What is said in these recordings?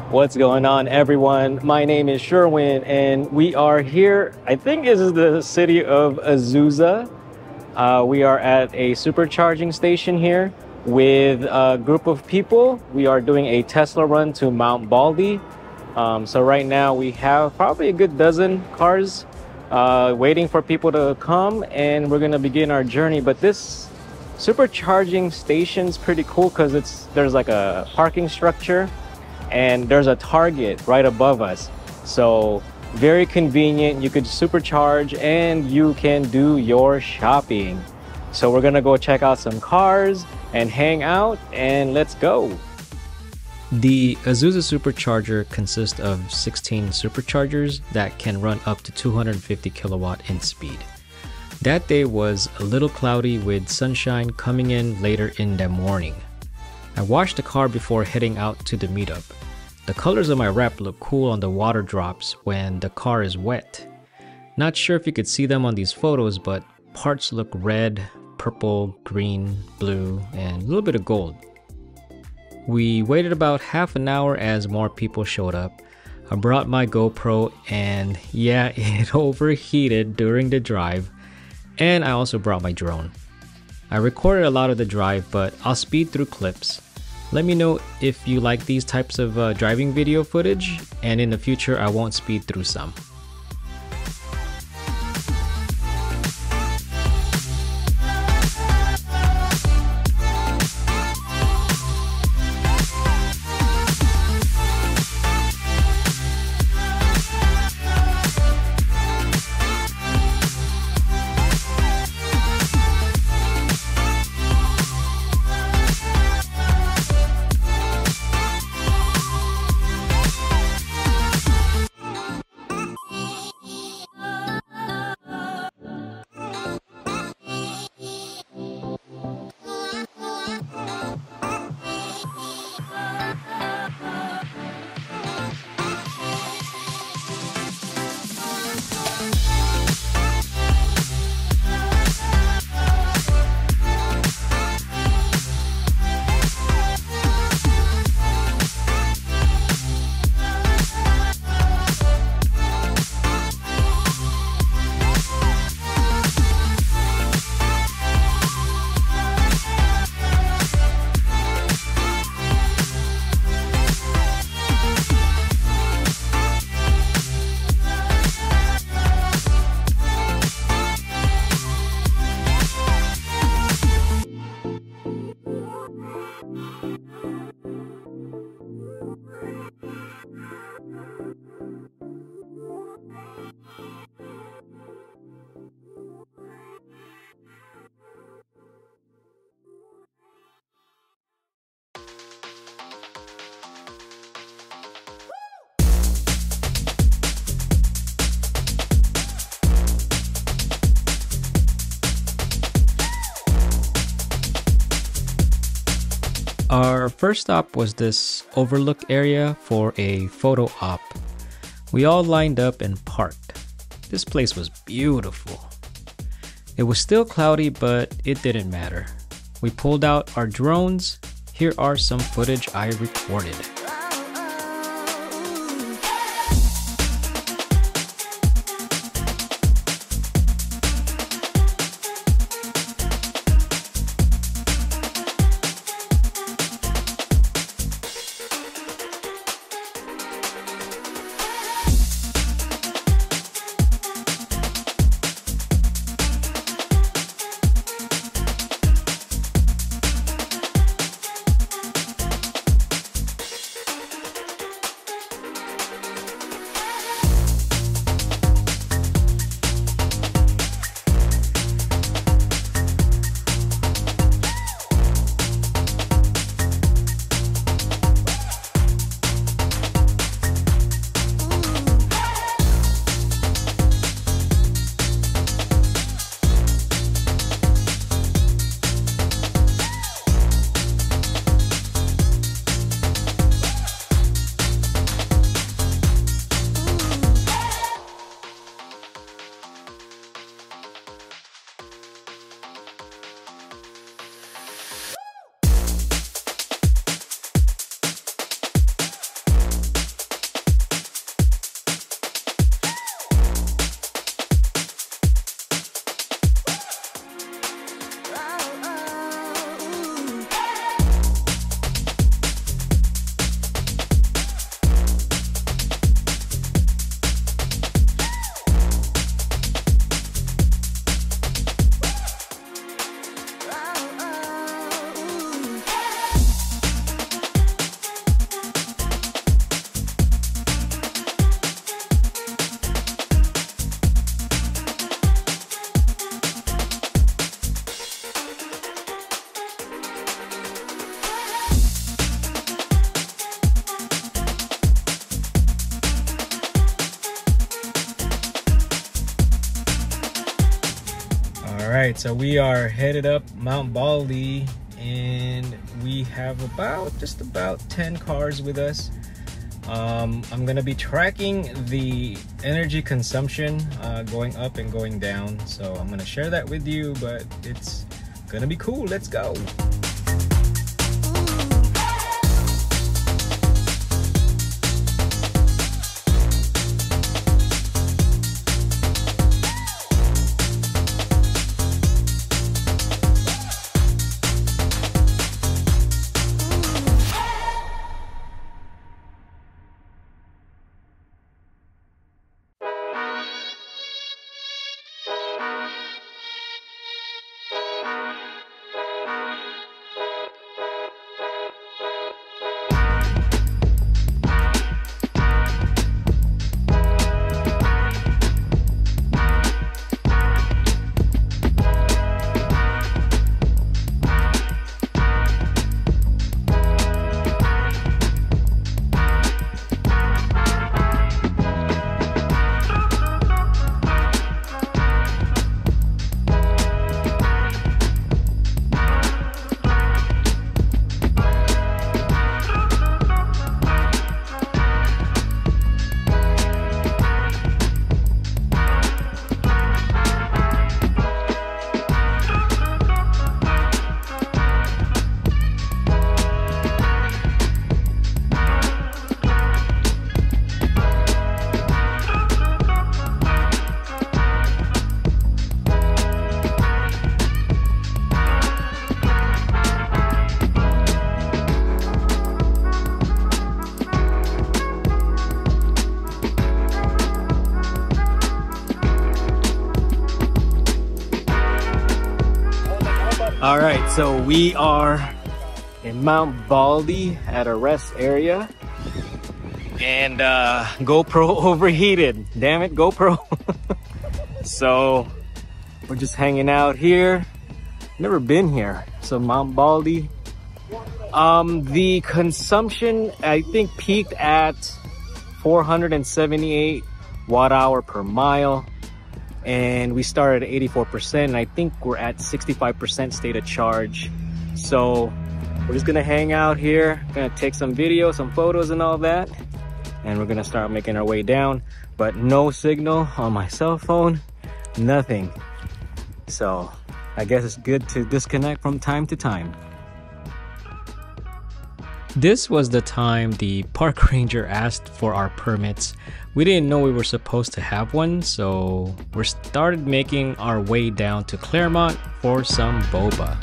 What's going on, everyone? My name is Sherwin, and we are here. I think this is the city of Azusa. We are at a supercharging station here with a group of people. We are doing a Tesla run to Mount Baldy. So right now we have probably a good dozen cars waiting for people to come, and we're gonna begin our journey. But this supercharging station's pretty cool because there's like a parking structure and there's a Target right above us. So very convenient. You could supercharge and you can do your shopping. So we're gonna go check out some cars and hang out, and let's go. The Azusa supercharger consists of 16 superchargers that can run up to 250 kilowatt in speed. That day was a little cloudy with sunshine coming in later in the morning. I washed the car before heading out to the meetup. The colors of my wrap look cool on the water drops when the car is wet. Not sure if you could see them on these photos, but parts look red, purple, green, blue, and a little bit of gold. We waited about half an hour as more people showed up. I brought my GoPro and yeah, it overheated during the drive. And I also brought my drone. I recorded a lot of the drive, but I'll speed through clips. Let me know if you like these types of driving video footage, and in the future I won't speed through some. Our first stop was this overlook area for a photo op. We all lined up and parked. This place was beautiful. It was still cloudy, but it didn't matter. We pulled out our drones. Here are some footage I recorded. right, so we are headed up Mount Baldy, and we have just about 10 cars with us. I'm gonna be tracking the energy consumption going up and going down, so I'm gonna share that with you, but it's gonna be cool. Let's go. All right, so we are in Mount Baldy at a rest area, and GoPro overheated. Damn it, GoPro. So we're just hanging out here. Never been here. So Mount Baldy. The consumption, I think, peaked at 478 watt-hour per mile. And we started at 84%, and I think we're at 65% state of charge. So we're just gonna hang out here, gonna take some videos, some photos and all that, and we're gonna start making our way down. But no signal on my cell phone, nothing. So I guess it's good to disconnect from time to time. This was the time the park ranger asked for our permits. We didn't know we were supposed to have one, so we started making our way down to Claremont for some boba.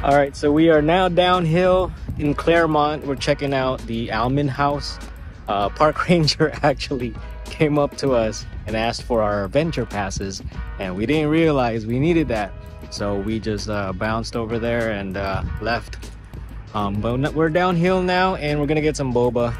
All right, so we are now downhill in Claremont. We're checking out the Almond House. Park ranger actually came up to us and asked for our adventure passes, and we didn't realize we needed that. So we just bounced over there and left. But we're downhill now, and we're gonna get some boba.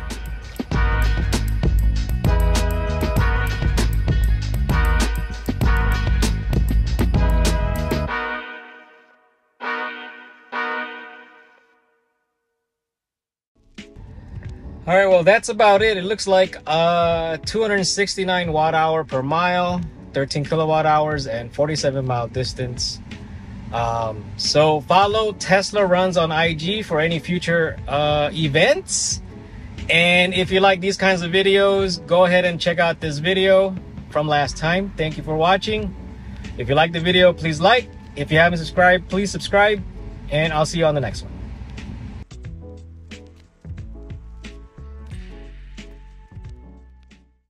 All right, well, that's about it. It looks like 269 watt-hour per mile, 13 kilowatt hours, and 47-mile distance. So follow Tesla Runs on IG for any future events. And if you like these kinds of videos, go ahead and check out this video from last time. Thank you for watching. If you like the video, please like. If you haven't subscribed, please subscribe. And I'll see you on the next one.